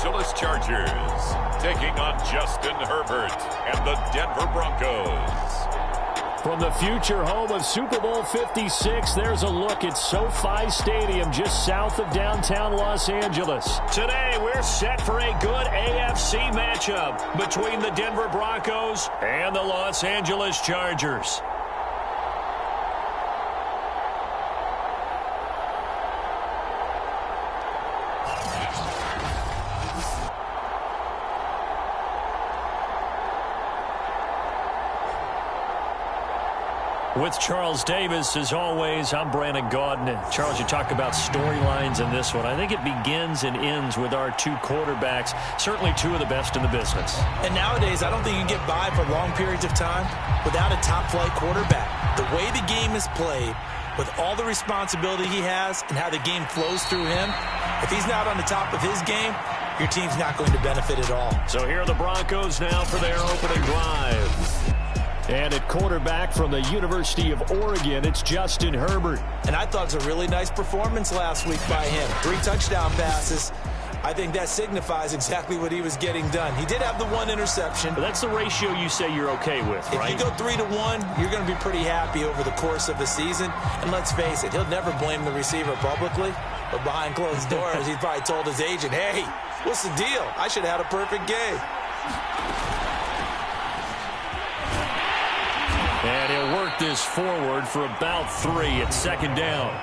Angeles Chargers taking on Justin Herbert and the Denver Broncos. From the future home of Super Bowl 56, there's a look at SoFi Stadium just south of downtown Los Angeles. Today, we're set for a good AFC matchup between the Denver Broncos and the Los Angeles Chargers. With Charles Davis, as always, I'm Brandon Gaudin. And Charles, you talk about storylines in this one. I think it begins and ends with our two quarterbacks, certainly two of the best in the business. And nowadays, I don't think you can get by for long periods of time without a top-flight quarterback. The way the game is played, with all the responsibility he has and how the game flows through him, if he's not on the top of his game, your team's not going to benefit at all. So here are the Broncos now for their opening drive. And at quarterback from the University of Oregon, it's Justin Herbert. And I thought it was a really nice performance last week by him. 3 touchdown passes. I think that signifies exactly what he was getting done. He did have the 1 interception. But that's the ratio you say you're okay with, right? If you go 3-1, you're going to be pretty happy over the course of the season. And let's face it, he'll never blame the receiver publicly. But behind closed doors, he's probably told his agent, hey, what's the deal? I should have had a perfect game. And he'll work this forward for about 3 at second down.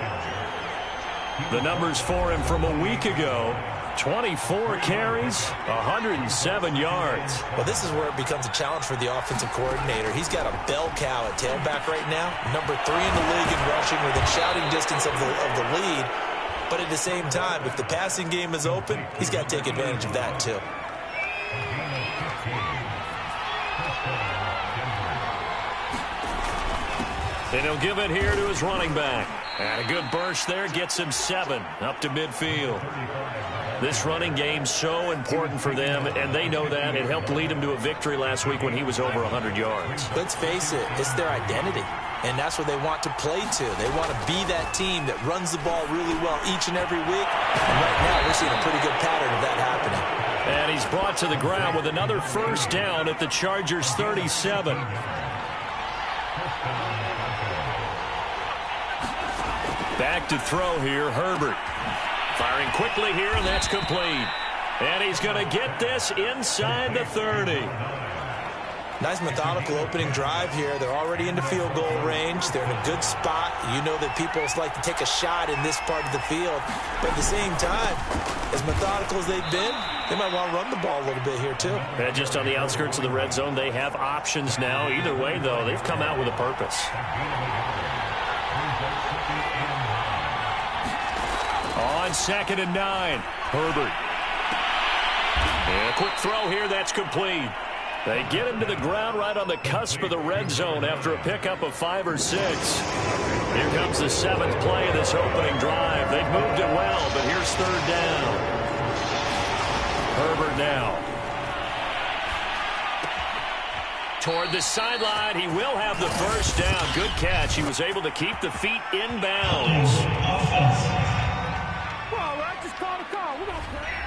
The numbers for him from a week ago, 24 carries, 107 yards. Well, this is where it becomes a challenge for the offensive coordinator. He's got a bell cow at tailback right now, number 3 in the league in rushing within shouting distance of the lead. But at the same time, if the passing game is open, he's got to take advantage of that too. And he'll give it here to his running back. And a good burst there gets him 7 up to midfield. This running game's so important for them, and they know that. It helped lead him to a victory last week when he was over 100 yards. Let's face it, it's their identity. And that's what they want to play to. They want to be that team that runs the ball really well each and every week. And right now, we're seeing a pretty good pattern of that happening. And he's brought to the ground with another first down at the Chargers' 37. Back to throw here, Herbert. Firing quickly here, and that's complete. And he's going to get this inside the 30. Nice methodical opening drive here. They're already into field goal range. They're in a good spot. You know that people like to take a shot in this part of the field. But at the same time, as methodical as they've been, they might want to run the ball a little bit here too. And just on the outskirts of the red zone, they have options now. Either way, though, they've come out with a purpose. On 2nd and 9, Herbert. And a quick throw here, that's complete. They get him to the ground right on the cusp of the red zone after a pickup of 5 or 6. Here comes the 7th play of this opening drive. They've moved it well, but here's 3rd down. Herbert now. Toward the sideline, he will have the first down. Good catch. He was able to keep the feet in bounds.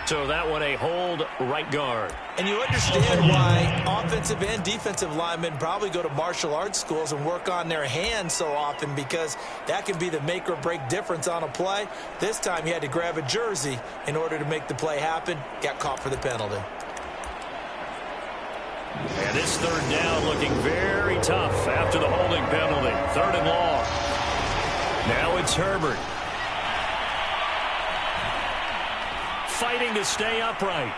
So that one a hold right guard. And you understand why offensive and defensive linemen probably go to martial arts schools and work on their hands so often, because that can be the make or break difference on a play. This time he had to grab a jersey in order to make the play happen. Got caught for the penalty. And this 3rd down looking very tough after the holding penalty. 3rd and long. Now it's Herbert. Fighting to stay upright.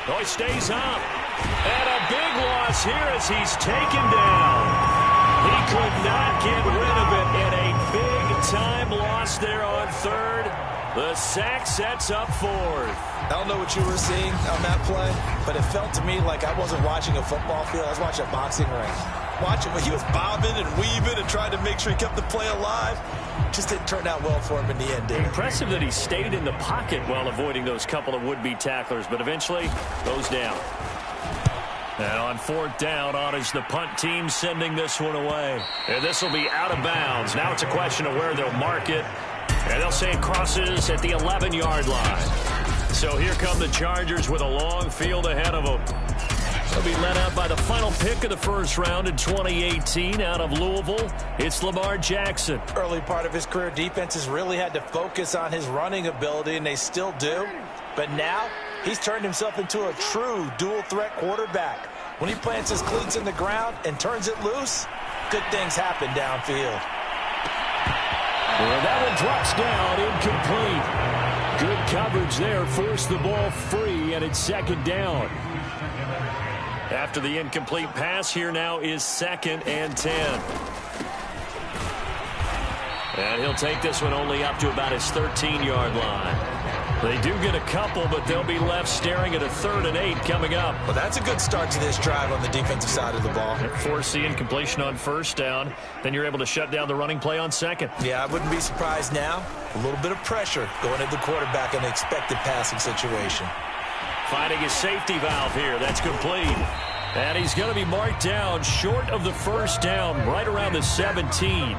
Oh, he stays up. And a big loss here as he's taken down. He could not get rid of it, and a big-time loss there on 3rd. The sack sets up 4th. I don't know what you were seeing on that play, but it felt to me like I wasn't watching a football field. I was watching a boxing ring. He was bobbing and weaving and trying to make sure he kept the play alive. Just didn't turn out well for him in the end, did it? Impressive that he stayed in the pocket while avoiding those couple of would-be tacklers, but eventually goes down. And on 4th down, on is the punt team sending this one away. And this will be out of bounds. Now it's a question of where they'll mark it. And they'll say it crosses at the 11-yard line. So here come the Chargers with a long field ahead of them. They'll be led out by the final pick of the first round in 2018 out of Louisville. It's Lamar Jackson. Early part of his career, defenses really had to focus on his running ability, and they still do. But now he's turned himself into a true dual-threat quarterback. When he plants his cleats in the ground and turns it loose, good things happen downfield. Well, that one drops down, incomplete. Good coverage there, forced the ball free, and it's second down. After the incomplete pass, here now is 2nd and 10. And he'll take this one only up to about his 13-yard line. They do get a couple, but they'll be left staring at a 3rd and 8 coming up. Well, that's a good start to this drive on the defensive side of the ball. Force the incompletion on first down. Then you're able to shut down the running play on second. Yeah, I wouldn't be surprised now. A little bit of pressure going at the quarterback in an expected passing situation. Finding his safety valve here. That's complete. And he's going to be marked down short of the first down, right around the 17.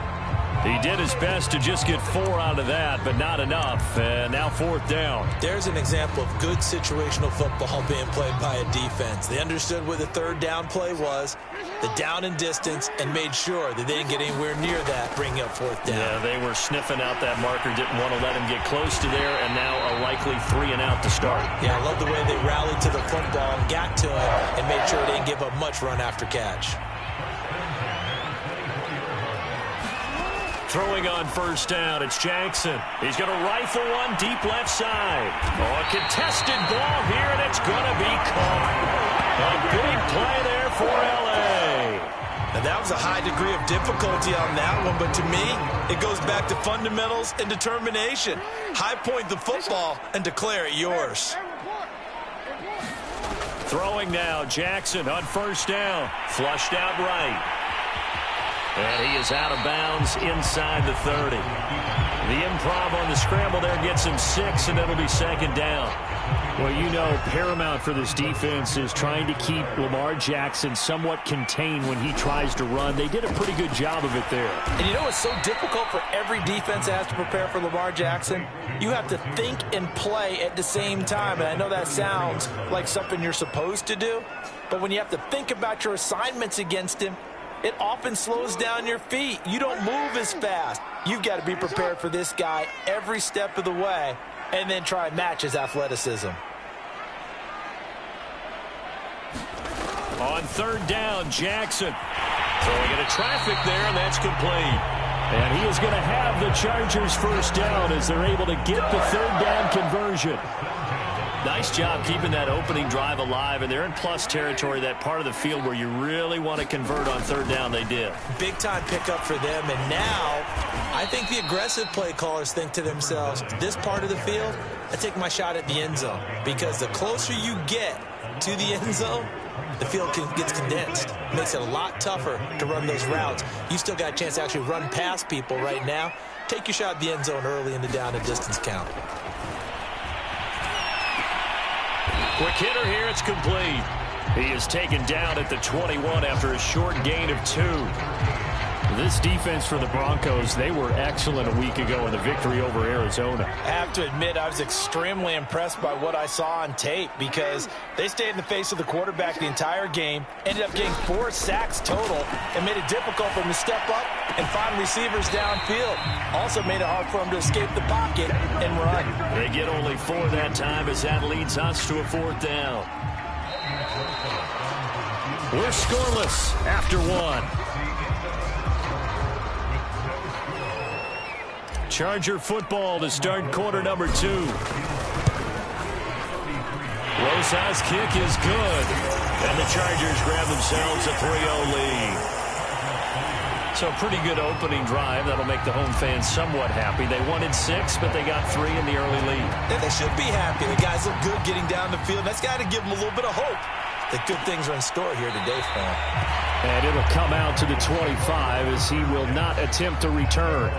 He did his best to just get 4 out of that, but not enough. And now 4th down. There's an example of good situational football being played by a defense. They understood where the 3rd down play was, the down and distance, and made sure that they didn't get anywhere near that, bringing up 4th down. Yeah, they were sniffing out that marker, didn't want to let him get close to there, and now a likely 3 and out to start. Yeah, I love the way they rallied to the football and got to it and made sure they didn't give up much run after catch. Throwing on first down, it's Jackson. He's going to rifle one deep left side. Oh, a contested ball here, and it's going to be caught. A big play there for L.A. And that was a high degree of difficulty on that one, but to me, it goes back to fundamentals and determination. High point the football and declare it yours. Throwing now, Jackson on first down. Flushed out right. And he is out of bounds inside the 30. The improv on the scramble there gets him 6, and it'll be 2nd down. Well, you know, paramount for this defense is trying to keep Lamar Jackson somewhat contained when he tries to run. They did a pretty good job of it there. And you know what's so difficult for every defense that has to prepare for Lamar Jackson? You have to think and play at the same time. And I know that sounds like something you're supposed to do, but when you have to think about your assignments against him, it often slows down your feet. You don't move as fast. You've got to be prepared for this guy every step of the way and then try and match his athleticism. On 3rd down, Jackson throwing into traffic there, and that's complete. And he is going to have the Chargers first down as they're able to get the 3rd down conversion. Nice job keeping that opening drive alive, and they're in plus territory, that part of the field where you really want to convert on 3rd down. They did. Big-time pickup for them, and now I think the aggressive play callers think to themselves, this part of the field, I take my shot at the end zone, because the closer you get to the end zone, the field gets condensed. Makes it a lot tougher to run those routes. You still got a chance to actually run past people right now. Take your shot at the end zone early in the down and distance count. Quick hitter here, it's complete. He is taken down at the 21 after a short gain of 2. This defense for the Broncos, they were excellent a week ago in the victory over Arizona. I have to admit, I was extremely impressed by what I saw on tape because they stayed in the face of the quarterback the entire game, ended up getting 4 sacks total, and made it difficult for him to step up and find receivers downfield. Also made it hard for him to escape the pocket and run. They get only 4 that time as that leads us to a 4th down. We're scoreless after 1. Charger football to start quarter number 2. Rosa's kick is good. And the Chargers grab themselves a 3-0 lead. So pretty good opening drive. That'll make the home fans somewhat happy. They wanted 6, but they got 3 in the early lead. And they should be happy. The guys look good getting down the field. That's got to give them a little bit of hope that good things are in store here today for them. And it'll come out to the 25 as he will not attempt to return.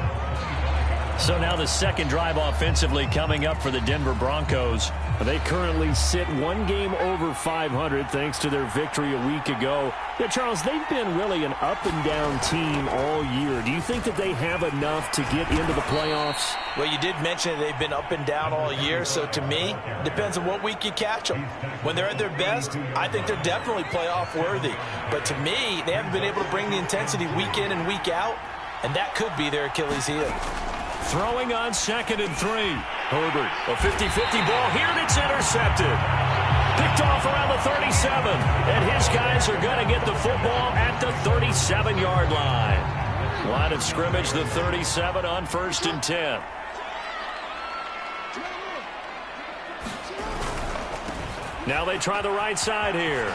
So now the second drive offensively coming up for the Denver Broncos. They currently sit one game over 500 thanks to their victory a week ago. Yeah, Charles, they've been really an up-and-down team all year. Do you think that they have enough to get into the playoffs? Well, you did mention they've been up and down all year, so to me, depends on what week you catch them. When they're at their best, I think they're definitely playoff worthy. But to me, they haven't been able to bring the intensity week in and week out, and that could be their Achilles heel. Throwing on 2nd and 3. Herbert, a 50-50 ball here, and it's intercepted. Picked off around the 37, and his guys are going to get the football at the 37-yard line. Line of scrimmage, the 37 on 1st and 10. Now they try the right side here.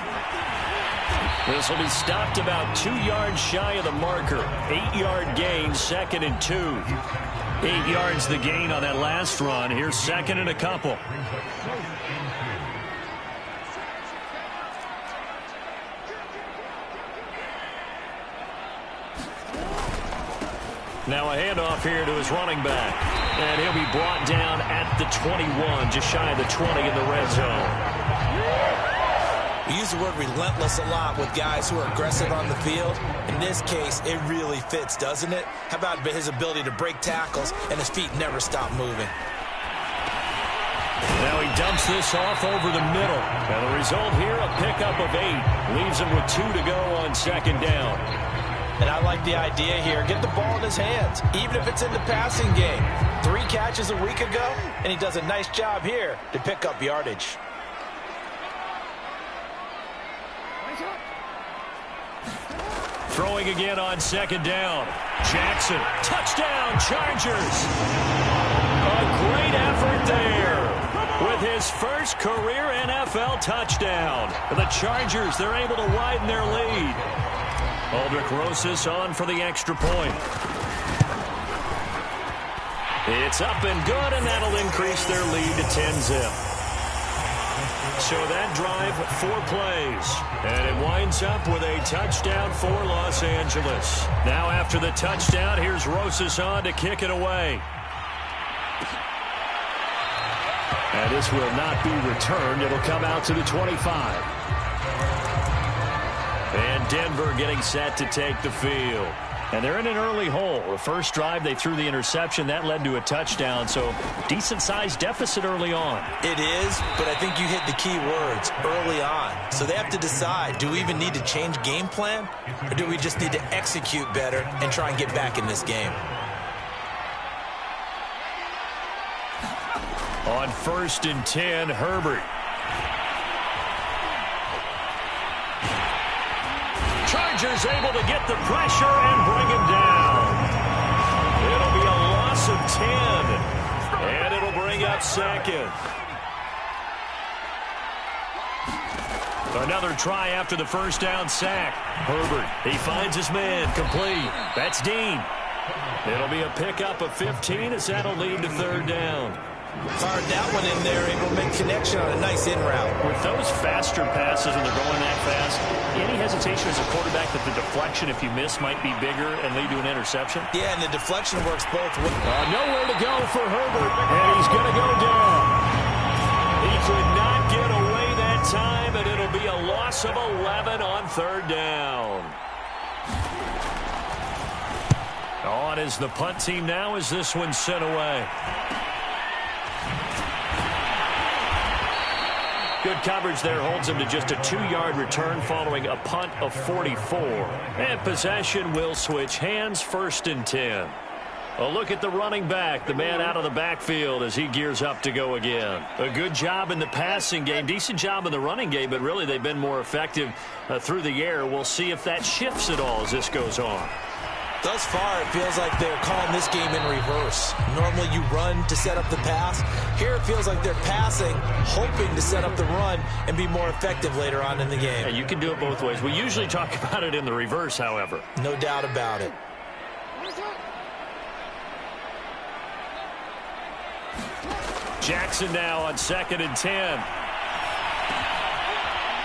This will be stopped about 2 yards shy of the marker. 8-yard gain, 2nd and 2. 8 yards the gain on that last run. Here's 2nd and a couple. Now a handoff here to his running back. And he'll be brought down at the 21, just shy of the 20 in the red zone. We use the word relentless a lot with guys who are aggressive on the field. In this case, it really fits, doesn't it? How about his ability to break tackles and his feet never stop moving? Now he dumps this off over the middle. And the result here, a pickup of 8. Leaves him with 2 to go on 2nd down. And I like the idea here. Get the ball in his hands, even if it's in the passing game. 3 catches a week ago, and he does a nice job here to pick up yardage. Throwing again on 2nd down. Jackson, touchdown, Chargers. A great effort there with his first career NFL touchdown. The Chargers, they're able to widen their lead. Aldrich Rosas on for the extra point. It's up and good, and that'll increase their lead to 10-zip. So that drive, 4 plays. And it winds up with a touchdown for Los Angeles. Now after the touchdown, here's Rosas on to kick it away. And this will not be returned. It'll come out to the 25. And Denver getting set to take the field. And they're in an early hole. The first drive, they threw the interception. That led to a touchdown, so decent-sized deficit early on. It is, but I think you hit the key words, early on. So they have to decide, do we even need to change game plan, or do we just need to execute better and try and get back in this game? On 1st and 10, Herbert. Chargers able to get the pressure and bring him down. It'll be a loss of 10, and it'll bring up 2nd. Another try after the first down sack. Herbert, he finds his man, complete. That's Dean. It'll be a pickup of 15 as that'll lead to 3rd down. Fired that one in there, able to make connection on a nice in route. With those faster passes and they're going that fast, any hesitation as a quarterback that the deflection, if you miss, might be bigger and lead to an interception? Yeah, and the deflection works both ways. Nowhere to go for Herbert, and he's going to go down. He could not get away that time, and it'll be a loss of 11 on 3rd down. On is the punt team now as this one's sent away. Good coverage there holds him to just a 2-yard return following a punt of 44. And possession will switch hands, 1st and 10. A look at the running back, the man out of the backfield as he gears up to go again. A good job in the passing game, decent job in the running game, but really they've been more effective through the air. We'll see if that shifts at all as this goes on. Thus far, it feels like they're calling this game in reverse. Normally you run to set up the pass. Here it feels like they're passing, hoping to set up the run and be more effective later on in the game. Yeah, you can do it both ways. We usually talk about it in the reverse, however. No doubt about it. Jackson now on 2nd and 10.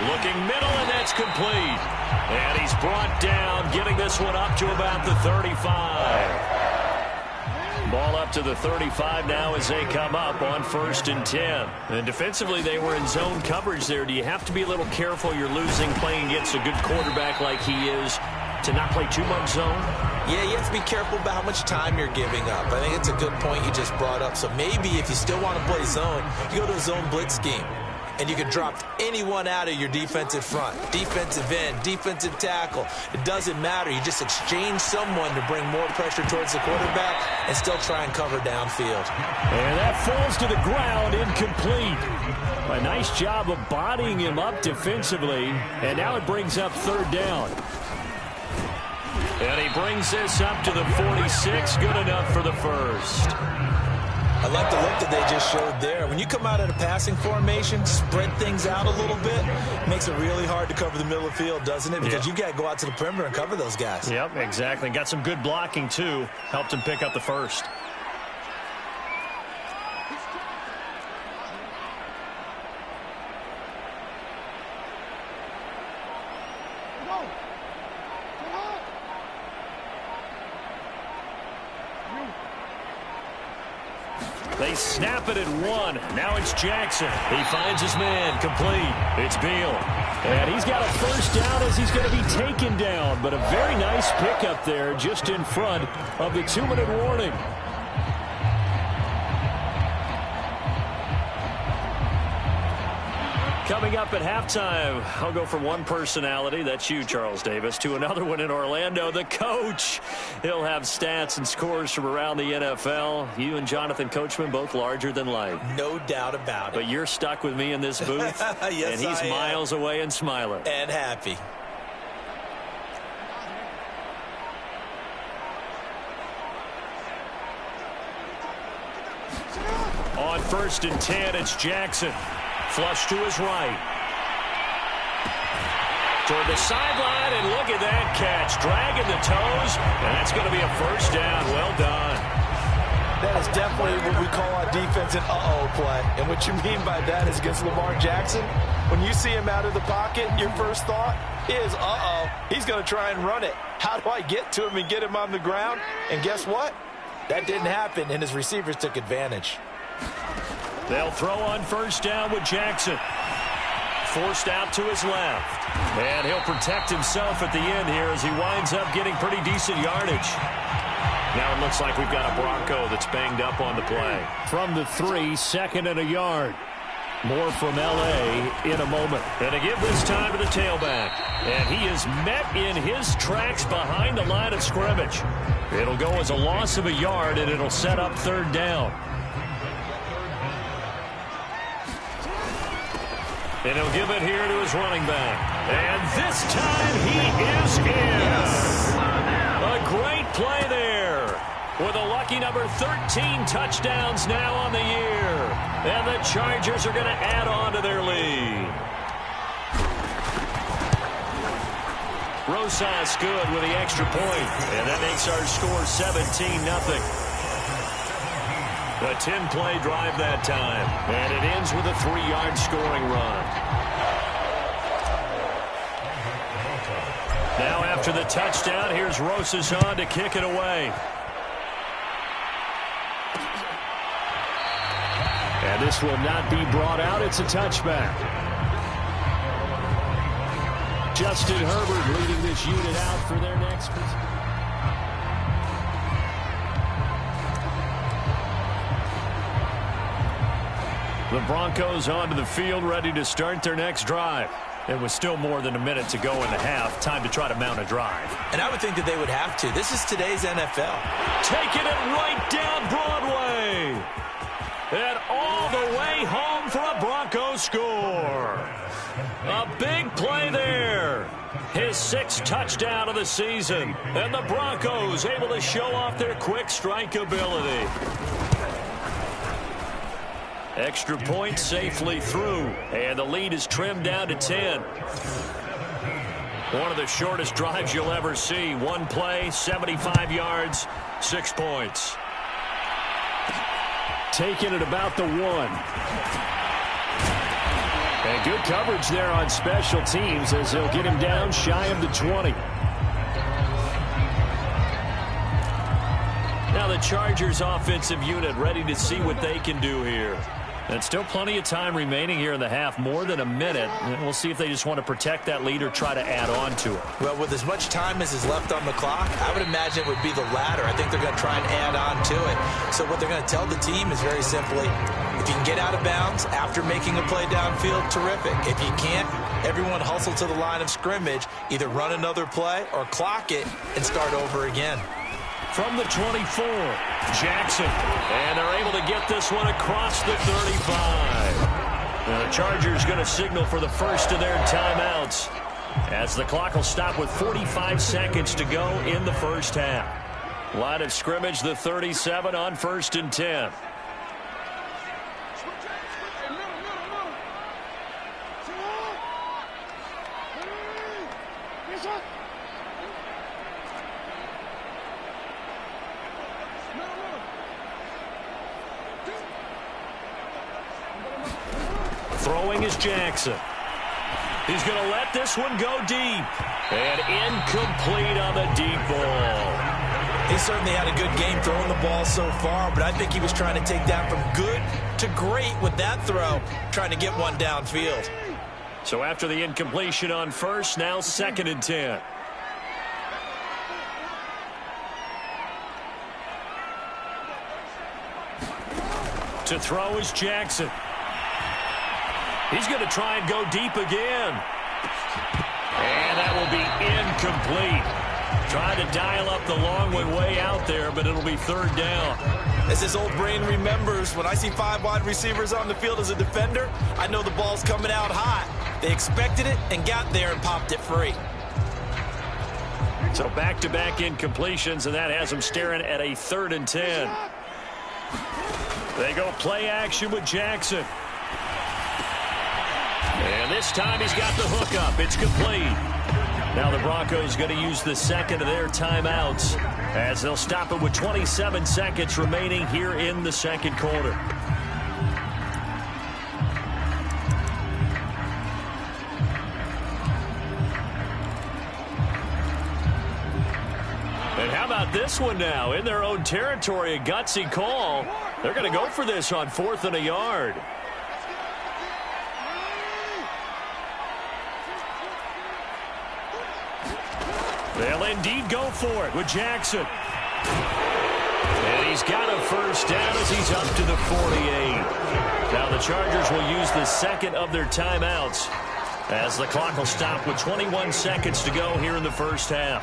Looking middle, and that's complete. And he's brought down, getting this one up to about the 35. Ball up to the 35 now as they come up on 1st and 10. And defensively, they were in zone coverage there. Do you have to be a little careful? You're losing playing against a good quarterback like he is to not play too much zone? Yeah, you have to be careful about how much time you're giving up. I think it's a good point you just brought up. So maybe if you still want to play zone, you go to a zone blitz scheme. And you can drop anyone out of your defensive front, defensive end, defensive tackle. It doesn't matter. You just exchange someone to bring more pressure towards the quarterback and still try and cover downfield. And that falls to the ground, incomplete. A nice job of bodying him up defensively. And now it brings up 3rd down. And he brings this up to the 46. Good enough for the first. I like the look that they just showed there. When you come out in a passing formation, spread things out a little bit, makes it really hard to cover the middle of the field, doesn't it? Because you've got to go out to the perimeter and cover those guys. Yep, exactly. Got some good blocking, too. Helped him pick up the first. They snap it at 1. Now it's Jackson. He finds his man. Complete. It's Beal. And he's got a first down as he's going to be taken down. But a very nice pickup there just in front of the 2-minute warning. Coming up at halftime, I'll go from one personality, that's you, Charles Davis, to another one in Orlando, the coach. He'll have stats and scores from around the NFL. You and Jonathan Coachman, both larger than life. No doubt about it. But you're stuck with me in this booth, yes, and he's miles away and smiling. And happy. On 1st and 10, it's Jackson. Flush to his right. Toward the sideline, and look at that catch. Dragging the toes, and that's going to be a first down. Well done. That is definitely what we call our defense an uh-oh play. And what you mean by that is against Lamar Jackson, when you see him out of the pocket, your first thought is, uh-oh, he's going to try and run it. How do I get to him and get him on the ground? And guess what? That didn't happen, and his receivers took advantage. They'll throw on first down with Jackson. Forced out to his left. And he'll protect himself at the end here as he winds up getting pretty decent yardage. Now it looks like we've got a Bronco that's banged up on the play. From the 3, 2nd and a yard. More from L.A. in a moment. And to give this time to the tailback. And he is met in his tracks behind the line of scrimmage. It'll go as a loss of a yard, and it'll set up 3rd down. And he'll give it here to his running back. And this time he is in. Yes. A great play there. With a lucky number 13 touchdowns now on the year. And the Chargers are going to add on to their lead. Rosas good with the extra point. And that makes our score 17-0. A 10-play drive that time. And it ends with a 3-yard scoring run. Now after the touchdown, here's Rosas on to kick it away. And this will not be brought out. It's a touchback. Justin Herbert leading this unit out for their next position. The Broncos onto the field, ready to start their next drive. It was still more than a minute to go in the half. Time to try to mount a drive. And I would think that they would have to. This is today's NFL. Taking it right down Broadway. And all the way home for a Broncos score. A big play there. His 6th touchdown of the season. And the Broncos able to show off their quick strike ability. Extra point safely through. And the lead is trimmed down to 10. One of the shortest drives you'll ever see. One play, 75 yards, 6 points. Taking it about the 1. And good coverage there on special teams as they'll get him down shy of the 20. Now the the Chargers offensive unit ready to see what they can do here. And still plenty of time remaining here in the half, more than a minute. And we'll see if they just want to protect that lead or try to add on to it. Well, with as much time as is left on the clock, I would imagine it would be the latter. I think they're going to try and add on to it. So what they're going to tell the team is very simply, if you can get out of bounds after making a play downfield, terrific. If you can't, everyone hustle to the line of scrimmage, either run another play or clock it and start over again. From the 24, Jackson. And they're able to get this one across the 35. The Chargers going to signal for the first of their timeouts, as the clock will stop with 45 seconds to go in the first half. Line of scrimmage, the 37 on 1st and 10. Throwing is Jackson. He's going to let this one go deep. And incomplete on the deep ball. He certainly had a good game throwing the ball so far, but I think he was trying to take that from good to great with that throw, trying to get one downfield. So after the incompletion on first, now 2nd and 10. To throw is Jackson. He's going to try and go deep again. And that will be incomplete. Trying to dial up the long way out there, but it'll be 3rd down. As his old brain remembers, when I see 5 wide receivers on the field as a defender, I know the ball's coming out hot. They expected it and got there and popped it free. So back-to-back incompletions, and that has them staring at a 3rd and 10. They go play action with Jackson. And this time he's got the hook up. It's complete. Now the Broncos going to use the second of their timeouts, as they'll stop it with 27 seconds remaining here in the second quarter. And how about this one now? In their own territory, a gutsy call. They're going to go for this on 4th and a yard. They'll indeed go for it with Jackson. And he's got a first down as he's up to the 48. Now the Chargers will use the second of their timeouts, as the clock will stop with 21 seconds to go here in the first half.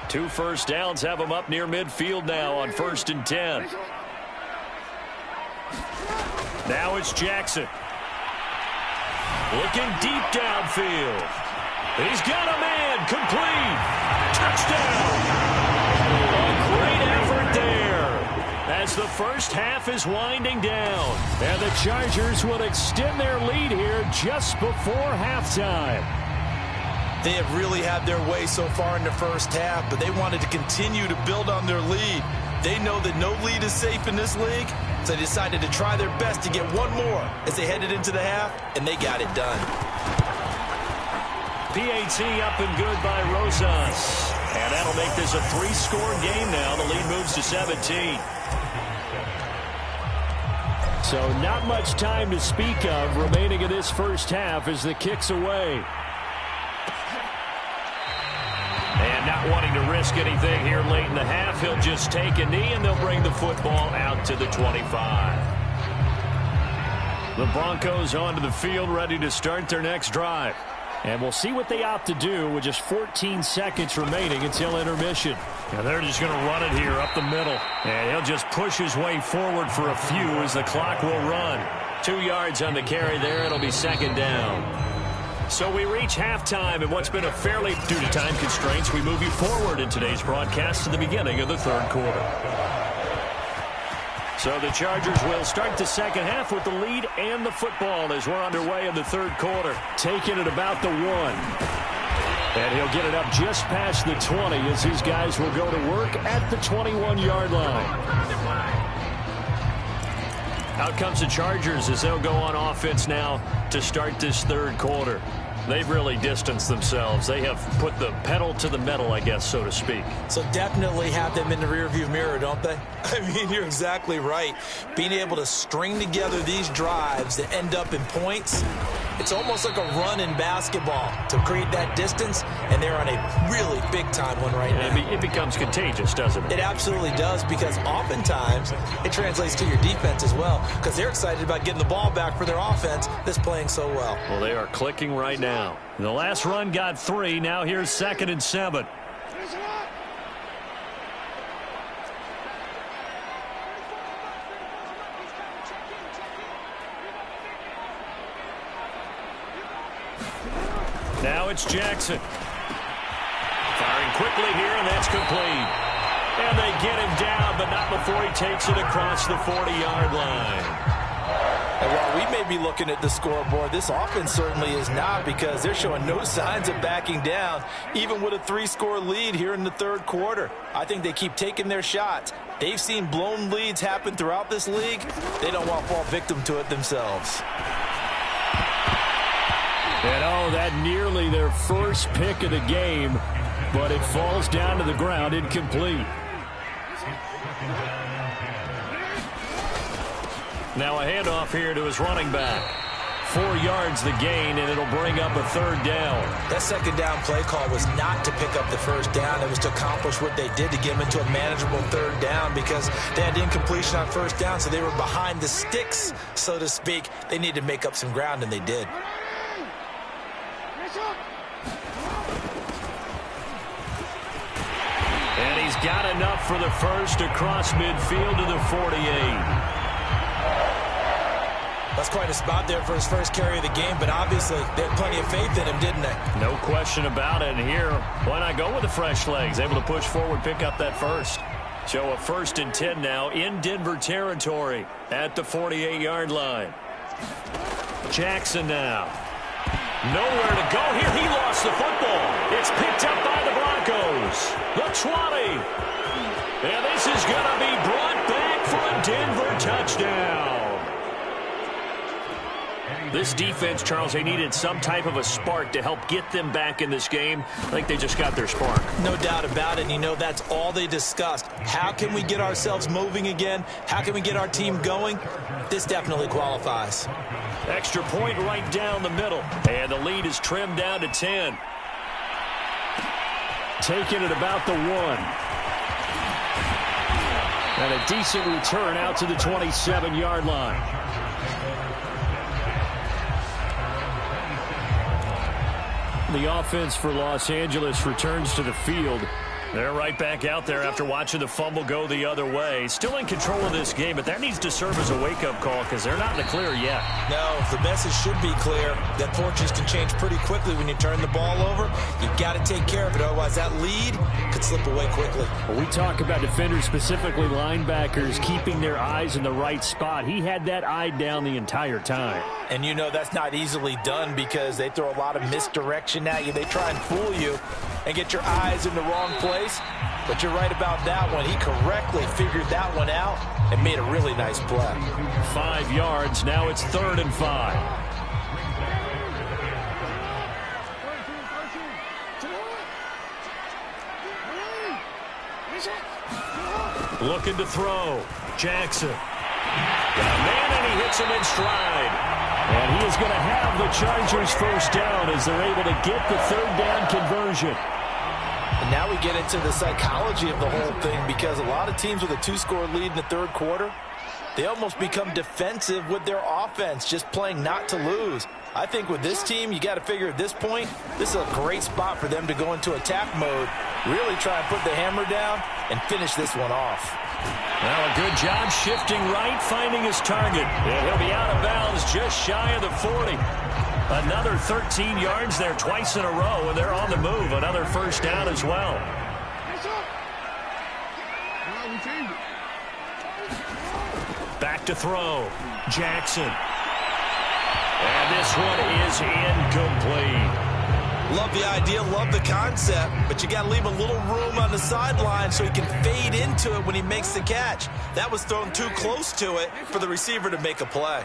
2 first downs have them up near midfield now on 1st and 10. Now it's Jackson. Looking deep downfield. He's got a man. Complete. Touchdown. A great effort there, as the first half is winding down. And the Chargers will extend their lead here just before halftime. They have really had their way so far in the first half, but they wanted to continue to build on their lead. They know that no lead is safe in this league, so they decided to try their best to get one more as they headed into the half, and they got it done. PAT up and good by Rosas. And that'll make this a 3-score game now. The lead moves to 17. So not much time to speak of remaining in this first half as the kick's away. And not wanting to risk anything here late in the half, he'll just take a knee and they'll bring the football out to the 25. The Broncos onto the field, ready to start their next drive. And we'll see what they opt to do with just 14 seconds remaining until intermission. And they're just going to run it here up the middle. And he'll just push his way forward for a few as the clock will run. 2 yards on the carry there. It'll be 2nd down. So we reach halftime in what's been a fairly, due to time constraints, we move you forward in today's broadcast to the beginning of the 3rd quarter. So the Chargers will start the second half with the lead and the football as we're underway in the 3rd quarter. Taking it about the 1. And he'll get it up just past the 20 as these guys will go to work at the 21-yard line. Out comes the Chargers as they'll go on offense now to start this 3rd quarter. They've really distanced themselves. They have put the pedal to the metal, I guess, so to speak. So definitely have them in the rearview mirror, don't they? I mean, you're exactly right. Being able to string together these drives that end up in points, it's almost like a run in basketball to create that distance, and they're on a really big-time one right now. It becomes contagious, doesn't it? It absolutely does, because oftentimes it translates to your defense as well, because they're excited about getting the ball back for their offense that's playing so well. Well, they are clicking right now. The last run got 3. Now here's 2nd and 7. Now it's Jackson. Firing quickly here, and that's complete. And they get him down, but not before he takes it across the 40-yard line. And while we may be looking at the scoreboard, this offense certainly is not, because they're showing no signs of backing down, even with a 3-score lead here in the third quarter. I think they keep taking their shots. They've seen blown leads happen throughout this league. They don't want to fall victim to it themselves. And oh, that nearly their first pick of the game, but it falls down to the ground incomplete. Now a handoff here to his running back. 4 yards the gain, and it'll bring up a 3rd down. That 2nd down play call was not to pick up the 1st down. It was to accomplish what they did to get them into a manageable 3rd down, because they had incompletion on 1st down, so they were behind the sticks, so to speak. They needed to make up some ground, and they did. And he's got enough for the first across midfield to the 48. That's quite a spot there for his first carry of the game, but obviously they had plenty of faith in him, didn't they? No question about it. And here, why not go with the fresh legs? Able to push forward, pick up that first. So a 1st and 10 now in Denver territory at the 48-yard line. Jackson now. Nowhere to go here. He lost the football. It's picked up by the Broncos. The 20. And this is going to be brought back for a Denver touchdown. This defense, Charles, they needed some type of a spark to help get them back in this game. I think they just got their spark. No doubt about it. And you know, that's all they discussed. How can we get ourselves moving again? How can we get our team going? This definitely qualifies. Extra point right down the middle. And the lead is trimmed down to 10. Taking it about the 1. And a decent return out to the 27-yard line. The offense for Los Angeles returns to the field. They're right back out there after watching the fumble go the other way. Still in control of this game, but that needs to serve as a wake-up call because they're not in the clear yet. No, the message should be clear that fortunes can change pretty quickly when you turn the ball over. You've got to take care of it, otherwise that lead could slip away quickly. Well, we talk about defenders, specifically linebackers, keeping their eyes in the right spot. He had that eye down the entire time. And you know that's not easily done because they throw a lot of misdirection at you. They try and fool you and get your eyes in the wrong place. But you're right about that one. He correctly figured that one out and made a really nice play. 5 yards. Now it's 3rd and 5. Looking to throw. Jackson. Got a man, and he hits him in stride. And he is going to have the Chargers first down as they're able to get the 3rd down conversion. And now we get into the psychology of the whole thing, because a lot of teams with a 2-score lead in the third quarter, they almost become defensive with their offense, just playing not to lose. I think with this team, you got to figure at this point, this is a great spot for them to go into attack mode, really try and put the hammer down and finish this one off. Well, a good job shifting right, finding his target. And he'll be out of bounds just shy of the 40. Another 13 yards there twice in a row, and they're on the move. Another first down as well. Back to throw. Jackson. And this one is incomplete. Love the idea, love the concept, but you got to leave a little room on the sideline so he can fade into it when he makes the catch. That was thrown too close to it for the receiver to make a play.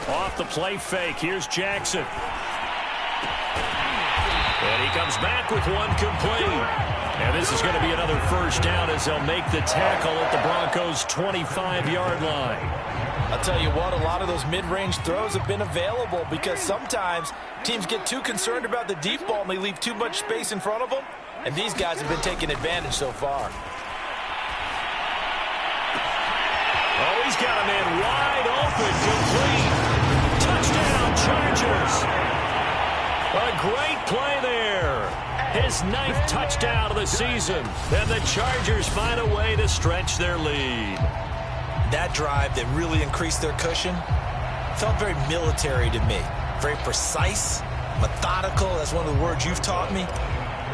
Off the play fake, here's Jackson. And he comes back with one complete. And this is going to be another first down as they'll make the tackle at the Broncos' 25-yard line. I'll tell you what, a lot of those mid-range throws have been available because sometimes teams get too concerned about the deep ball and they leave too much space in front of them. And these guys have been taking advantage so far. Oh, he's got a man wide open, complete. Touchdown, Chargers. A great play there. His 9th touchdown of the season. And the Chargers find a way to stretch their lead. That drive that really increased their cushion felt very military to me. Very precise, methodical. That's one of the words you've taught me.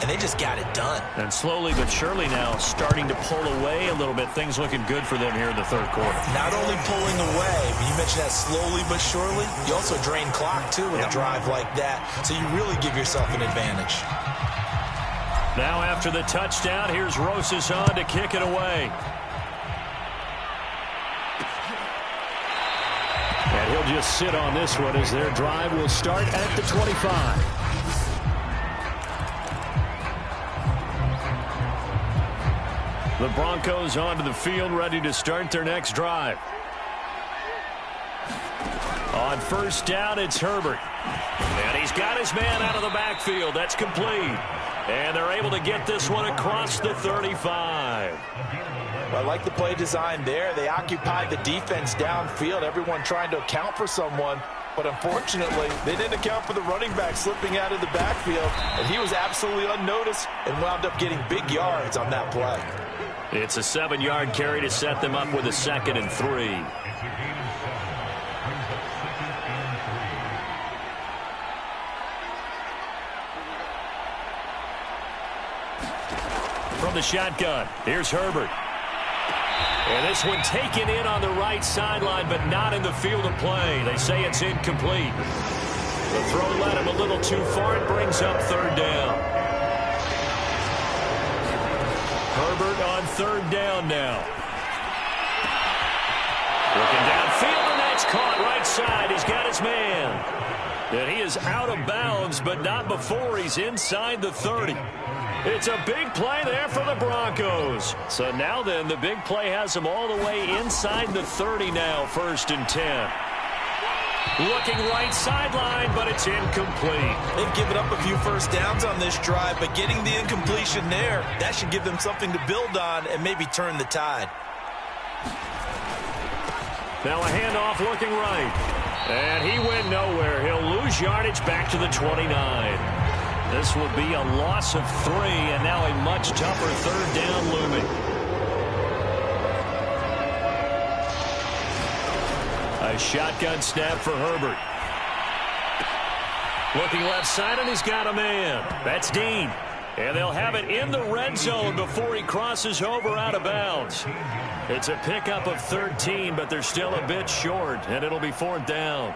And they just got it done. And slowly but surely now starting to pull away a little bit. Things looking good for them here in the third quarter. Not only pulling away, but you mentioned that slowly but surely. You also drain clock, too, with a drive like that. So you really give yourself an advantage. Now after the touchdown, here's Rosas on to kick it away. And he'll just sit on this one as their drive will start at the 25. The Broncos onto the field, ready to start their next drive. On first down, it's Herbert. And he's got his man out of the backfield. That's complete. And they're able to get this one across the 35. Well, I like the play design there. They occupied the defense downfield, everyone trying to account for someone. But unfortunately, they didn't account for the running back slipping out of the backfield. And he was absolutely unnoticed and wound up getting big yards on that play. It's a 7-yard carry to set them up with a 2nd and 3. From the shotgun, here's Herbert. And this one taken in on the right sideline, but not in the field of play. They say it's incomplete. The throw led him a little too far. It brings up 3rd down. Herbert on 3rd down now. Looking downfield, and that's caught right side. He's got his man. And he is out of bounds, but not before he's inside the 30. It's a big play there for the Broncos. So now then, the big play has them all the way inside the 30 now, 1st and 10. Looking right sideline, but it's incomplete. They've given up a few first downs on this drive, but getting the incompletion there, that should give them something to build on and maybe turn the tide. Now a handoff looking right. And he went nowhere. He'll lose yardage back to the 29. This will be a loss of 3, and now a much tougher 3rd down looming. A shotgun snap for Herbert. Looking left side, and he's got a man. That's Dean. And they'll have it in the red zone before he crosses over out of bounds. It's a pickup of 13, but they're still a bit short, and it'll be 4th down.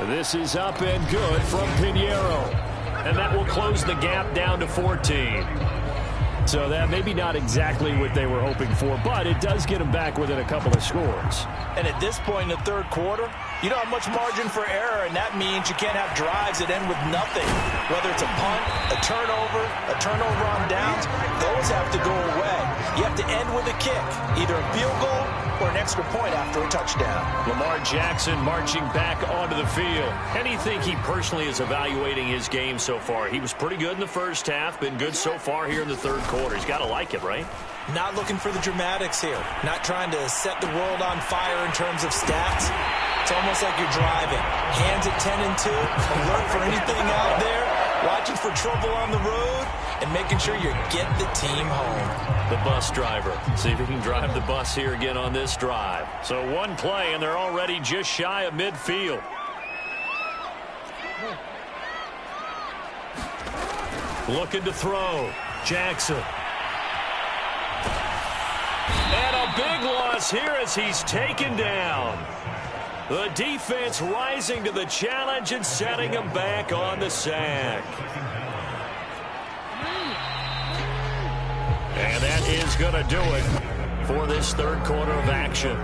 This is up and good from Pinheiro. And that will close the gap down to 14. So that maybe not exactly what they were hoping for, but it does get them back within a couple of scores. And at this point in the 3rd quarter, you don't have much margin for error, and that means you can't have drives that end with nothing. Whether it's a punt, a turnover on downs, those have to go away. You have to end with a kick, either a field goal or an extra point after a touchdown. Lamar Jackson marching back onto the field. How do you think he personally is evaluating his game so far? He was pretty good in the first half, been good so far here in the 3rd quarter. He's got to like it, right? Not looking for the dramatics here. Not trying to set the world on fire in terms of stats. It's almost like you're driving. Hands at 10 and 2, alert for anything out there, watching for trouble on the road, and making sure you get the team home. The bus driver. See if he can drive the bus here again on this drive. So one play, and they're already just shy of midfield. Looking to throw. Jackson. And a big loss here as he's taken down. The defense rising to the challenge and setting him back on the sack. And that is going to do it for this third quarter of action.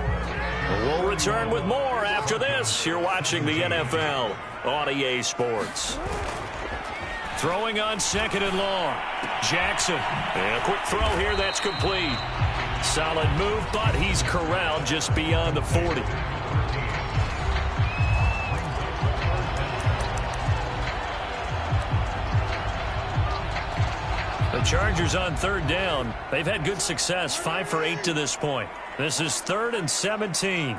We'll return with more after this. You're watching the NFL on EA Sports. Throwing on second and long. Jackson. And a quick throw here that's complete. Solid move, but he's corralled just beyond the 40. The Chargers on third down. They've had good success, 5 for 8 to this point. This is 3rd and 17.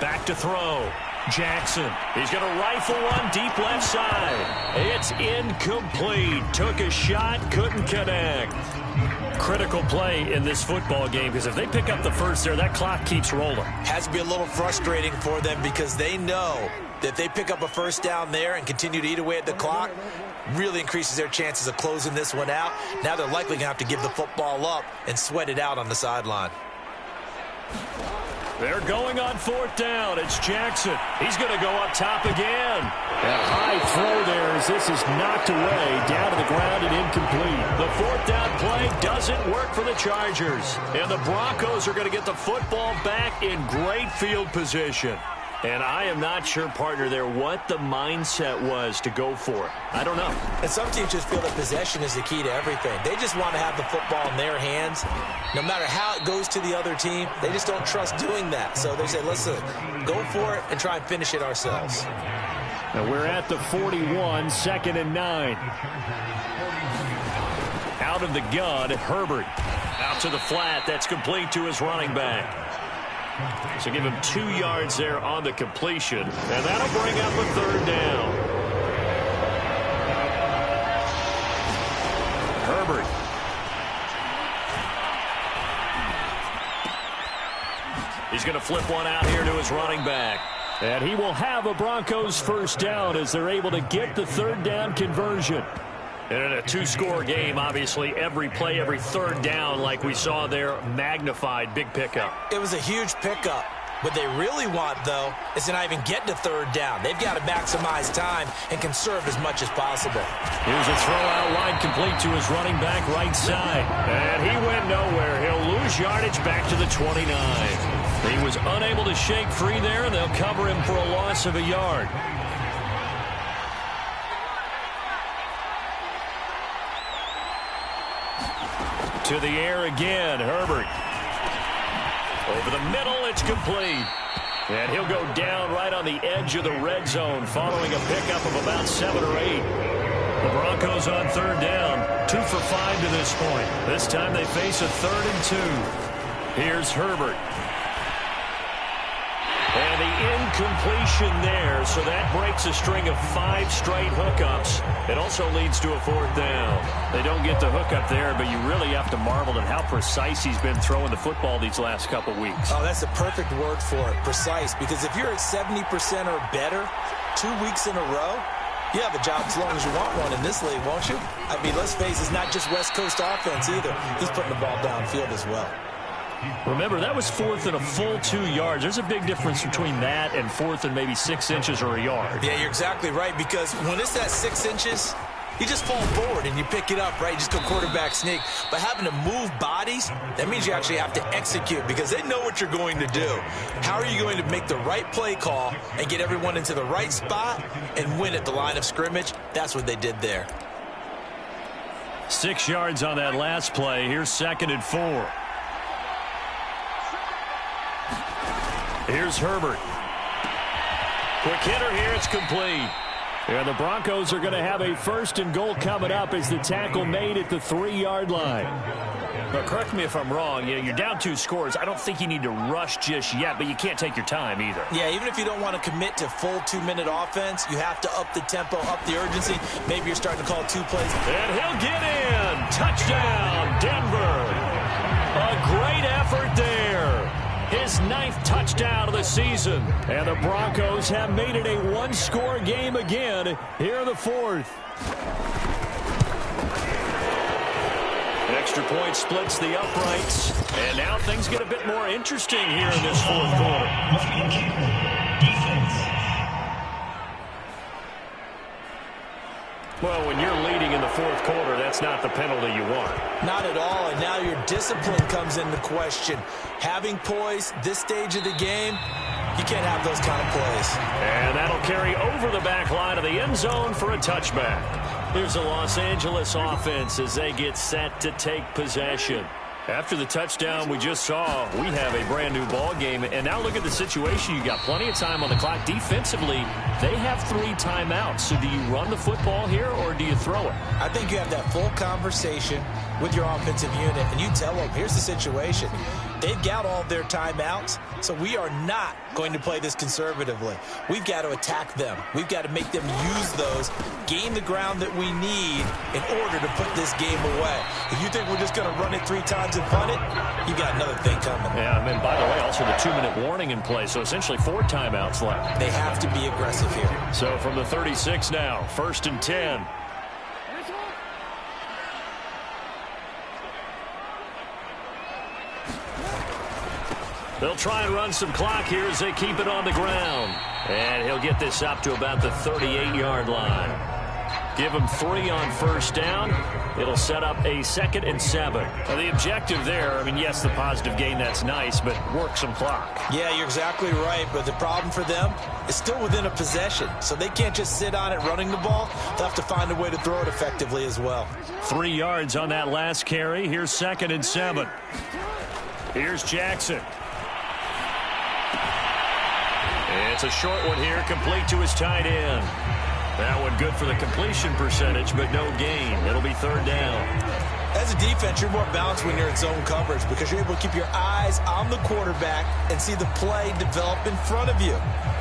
Back to throw. Jackson. He's going to rifle one deep left side. It's incomplete. Took a shot, couldn't connect. Critical play in this football game because if they pick up the first there, that clock keeps rolling. Has to be a little frustrating for them because they know that if they pick up a first down there and continue to eat away at the clock, really increases their chances of closing this one out. Now they're likely going to have to give the football up and sweat it out on the sideline. They're going on 4th down. It's Jackson. He's going to go up top again. A high throw there as this is knocked away down to the ground and incomplete. The 4th down play doesn't work for the Chargers. And the Broncos are going to get the football back in great field position. And I am not sure, partner, there what the mindset was to go for it. I don't know. And some teams just feel that possession is the key to everything. They just want to have the football in their hands. No matter how it goes to the other team, they just don't trust doing that. So they say, listen, go for it and try and finish it ourselves. Now we're at the 41, 2nd and 9. Out of the gun, Herbert. Out to the flat. That's complete to his running back. So give him 2 yards there on the completion. And that'll bring up a 3rd down. Herbert. He's going to flip one out here to his running back. And he will have a Broncos first down as they're able to get the 3rd down conversion. And in a 2-score game, obviously, every play, every 3rd down, like we saw there, magnified, big pickup. It was a huge pickup. What they really want, though, is to not even get to 3rd down. They've got to maximize time and conserve as much as possible. Here's a throw out line complete to his running back right side. And he went nowhere. He'll lose yardage back to the 29. He was unable to shake free there, and they'll cover him for a loss of a yard. To the air again, Herbert. Over the middle, it's complete. And he'll go down right on the edge of the red zone following a pickup of about 7 or 8. The Broncos on 3rd down, 2 for 5 to this point. This time they face a 3rd and 2. Here's Herbert. And the incompletion there, so that breaks a string of 5 straight hookups. It also leads to a 4th down. They don't get the hookup there, but you really have to marvel at how precise he's been throwing the football these last couple weeks. Oh, that's a perfect word for it, precise, because if you're at 70% or better 2 weeks in a row, you have a job as long as you want one in this league, won't you? I mean, let's face it, it's not just West Coast offense either. He's putting the ball downfield as well. Remember, that was 4th and a full 2 yards. There's a big difference between that and 4th and maybe 6 inches or a yard. Yeah, you're exactly right, because when it's at 6 inches, you just fall forward and you pick it up, right? You just go quarterback sneak. But having to move bodies, that means you actually have to execute because they know what you're going to do. How are you going to make the right play call and get everyone into the right spot and win at the line of scrimmage? That's what they did there. 6 yards on that last play. Here's 2nd and 4. Here's Herbert. Quick hitter here. It's complete. And the Broncos are going to have a 1st and goal coming up as the tackle made at the 3-yard line. But correct me if I'm wrong. You're down 2 scores. I don't think you need to rush just yet, but you can't take your time either. Yeah, even if you don't want to commit to full 2-minute offense, you have to up the tempo, up the urgency. Maybe you're starting to call 2 plays. And he'll get in. Touchdown, Denver. A great effort there. His 9th touchdown of the season. And the Broncos have made it a 1-score game again here in the 4th. An extra point splits the uprights. And now things get a bit more interesting here in this 4th quarter. Well, when you're leading in the fourth quarter, that's not the penalty you want. Not at all, and now your discipline comes into question. Having poise this stage of the game, you can't have those kind of plays. And that'll carry over the back line of the end zone for a touchback. Here's the Los Angeles offense as they get set to take possession. After the touchdown we just saw, we have a brand new ball game. And now look at the situation. You got plenty of time on the clock. Defensively, they have 3 timeouts. So do you run the football here or do you throw it? I think you have that full conversation with your offensive unit, and you tell them, here's the situation. They've got all their timeouts, so we are not going to play this conservatively. We've got to attack them. We've got to make them use those, gain the ground that we need in order to put this game away. If you think we're just going to run it 3 times and punt it, you got another thing coming. Yeah, and by the way, also the 2-minute warning in play, so essentially 4 timeouts left. They have to be aggressive here. So from the 36 now, 1st and 10. They'll try and run some clock here as they keep it on the ground. And he'll get this up to about the 38-yard line. Give him 3 on 1st down. It'll set up a 2nd and 7. Now, the objective there, I mean, yes, the positive gain, that's nice, but work some clock. Yeah, you're exactly right, but the problem for them is still within a possession, so they can't just sit on it running the ball. They'll have to find a way to throw it effectively as well. 3 yards on that last carry. Here's 2nd and 7. Here's Jackson. It's a short one here, complete to his tight end. That one good for the completion percentage, but no gain. It'll be 3rd down. As a defense, you're more balanced when you're in zone coverage because you're able to keep your eyes on the quarterback and see the play develop in front of you.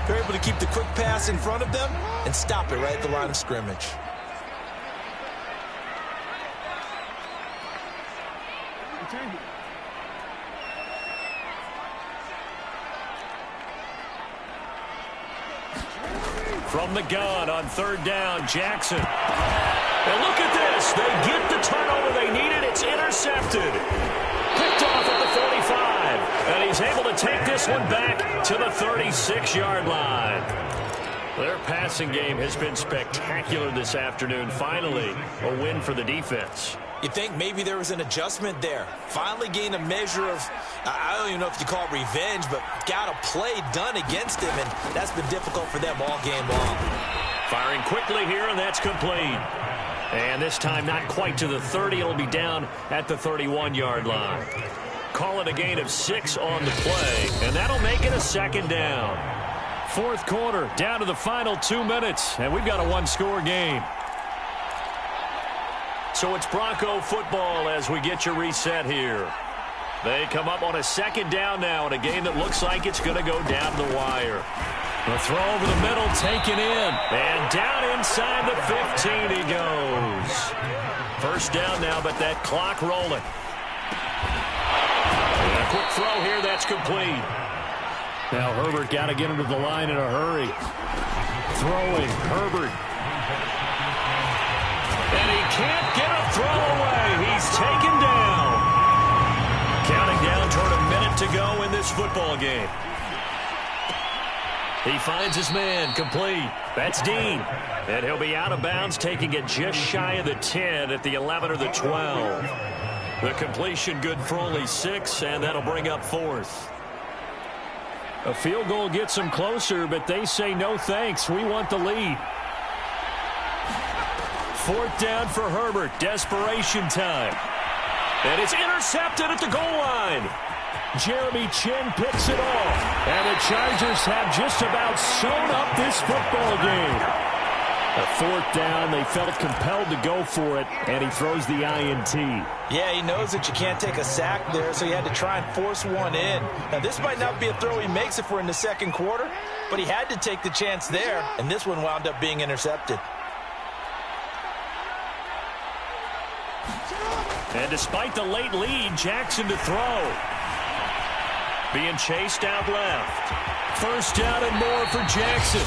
You're able to keep the quick pass in front of them and stop it right at the line of scrimmage. From the gun on 3rd down, Jackson. And look at this. They get the turnover they needed. It's intercepted. Picked off at the 45. And he's able to take this one back to the 36-yard line. Their passing game has been spectacular this afternoon. Finally, a win for the defense. You think maybe there was an adjustment there. Finally gained a measure of, I don't even know if you call it revenge, but got a play done against him, and that's been difficult for them all game long. Firing quickly here, and that's complete. And this time not quite to the 30. It'll be down at the 31-yard line. Call it a gain of 6 on the play, and that'll make it a 2nd down. 4th quarter, down to the final 2 minutes, and we've got a 1-score game. So it's Bronco football as we get your reset here. They come up on a 2nd down now in a game that looks like it's going to go down the wire. The throw over the middle taken in. And down inside the 15 he goes. 1st down now, but that clock rolling. And a quick throw here, that's complete. Now Herbert got to get him to the line in a hurry. Throwing, Herbert. And he can't get a throw away. He's taken down. Counting down toward a minute to go in this football game. He finds his man, complete. That's Dean. And he'll be out of bounds, taking it just shy of the 10 at the 11 or the 12. The completion good for only 6, and that'll bring up 4th. A field goal gets them closer, but they say no thanks. We want the lead. 4th down for Herbert. Desperation time. And it's intercepted at the goal line. Jeremy Chin picks it off. And the Chargers have just about sewn up this football game. A 4th down. They felt compelled to go for it, and he throws the INT. Yeah, he knows that you can't take a sack there, so he had to try and force one in. Now, this might not be a throw he makes if we're in the 2nd quarter, but he had to take the chance there, and this one wound up being intercepted. And despite the late lead, Jackson to throw. Being chased out left. 1st down and more for Jackson.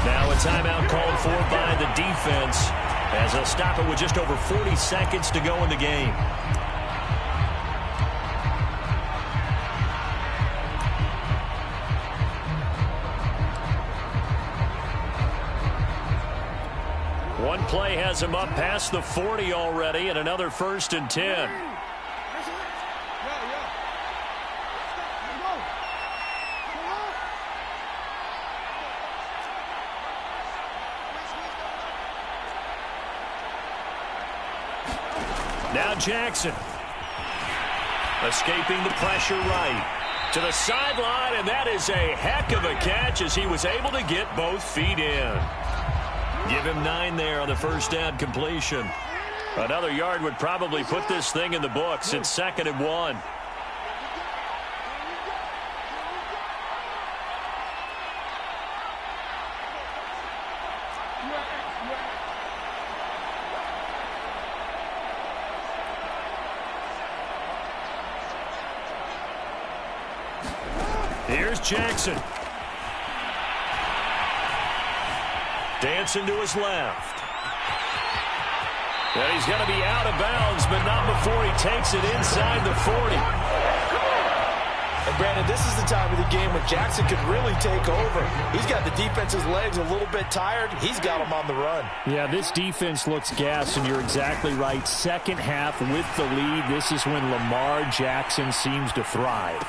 Now a timeout called for by the defense as they'll stop it with just over 40 seconds to go in the game. play has him up past the 40 already, and another 1st and 10. Now Jackson. Escaping the pressure right. To the sideline, and that is a heck of a catch as he was able to get both feet in. Give him 9 there on the first down completion. Another yard would probably put this thing in the books. It's 2nd and 1. Here's Jackson. Dancing to his left. And he's going to be out of bounds, but not before he takes it inside the 40. And Brandon, this is the time of the game when Jackson could really take over. He's got the defense's legs a little bit tired. He's got them on the run. Yeah, this defense looks gassed, and you're exactly right. Second half with the lead, this is when Lamar Jackson seems to thrive.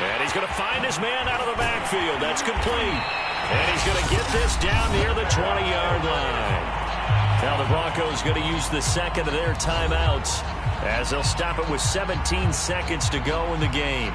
And he's going to find his man out of the backfield. That's complete. And he's going to get this down near the 20-yard line. Now the Broncos going to use the second of their timeouts as they'll stop it with 17 seconds to go in the game.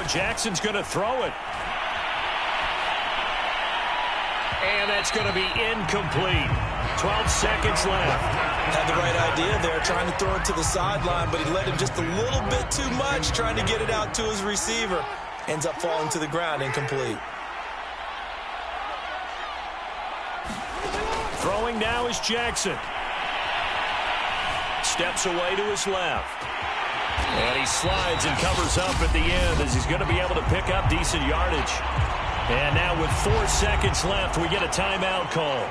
Jackson's going to throw it. And that's going to be incomplete. 12 seconds left. Had the right idea there, trying to throw it to the sideline, but he let him just a little bit too much, trying to get it out to his receiver. Ends up falling to the ground, incomplete. Throwing now is Jackson. Steps away to his left. And he slides and covers up at the end as he's going to be able to pick up decent yardage. And now with 4 seconds left, we get a timeout call.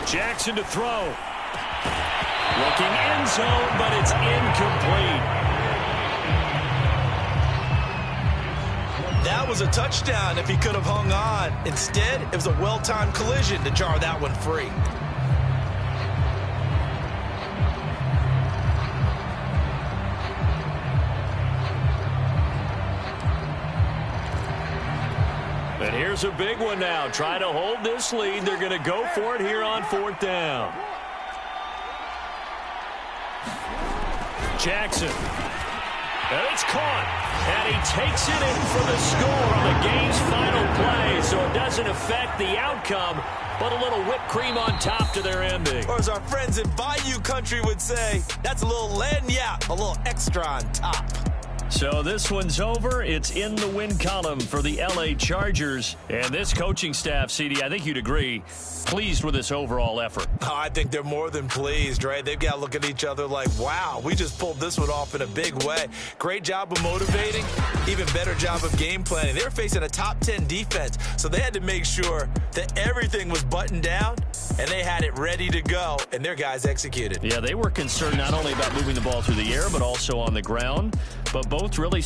Jackson to throw. Looking end zone, but it's incomplete. That was a touchdown if he could have hung on. Instead, it was a well-timed collision to jar that one free. And here's a big one now. Trying to hold this lead. They're going to go for it here on 4th down. Jackson. And it's caught. And he takes it in for the score on the game's final play. So it doesn't affect the outcome, but a little whipped cream on top to their ending. Or as our friends in Bayou Country would say, that's a little lagniappe, a little extra on top. So this one's over. It's in the win column for the L.A. Chargers. And this coaching staff, CD, I think you'd agree, pleased with this overall effort. Oh, I think they're more than pleased, right? They've got to look at each other like, wow, we just pulled this one off in a big way. Great job of motivating, even better job of game planning. They were facing a top 10 defense, so they had to make sure that everything was buttoned down, and they had it ready to go, and their guys executed. Yeah, they were concerned not only about moving the ball through the air, but also on the ground. But both really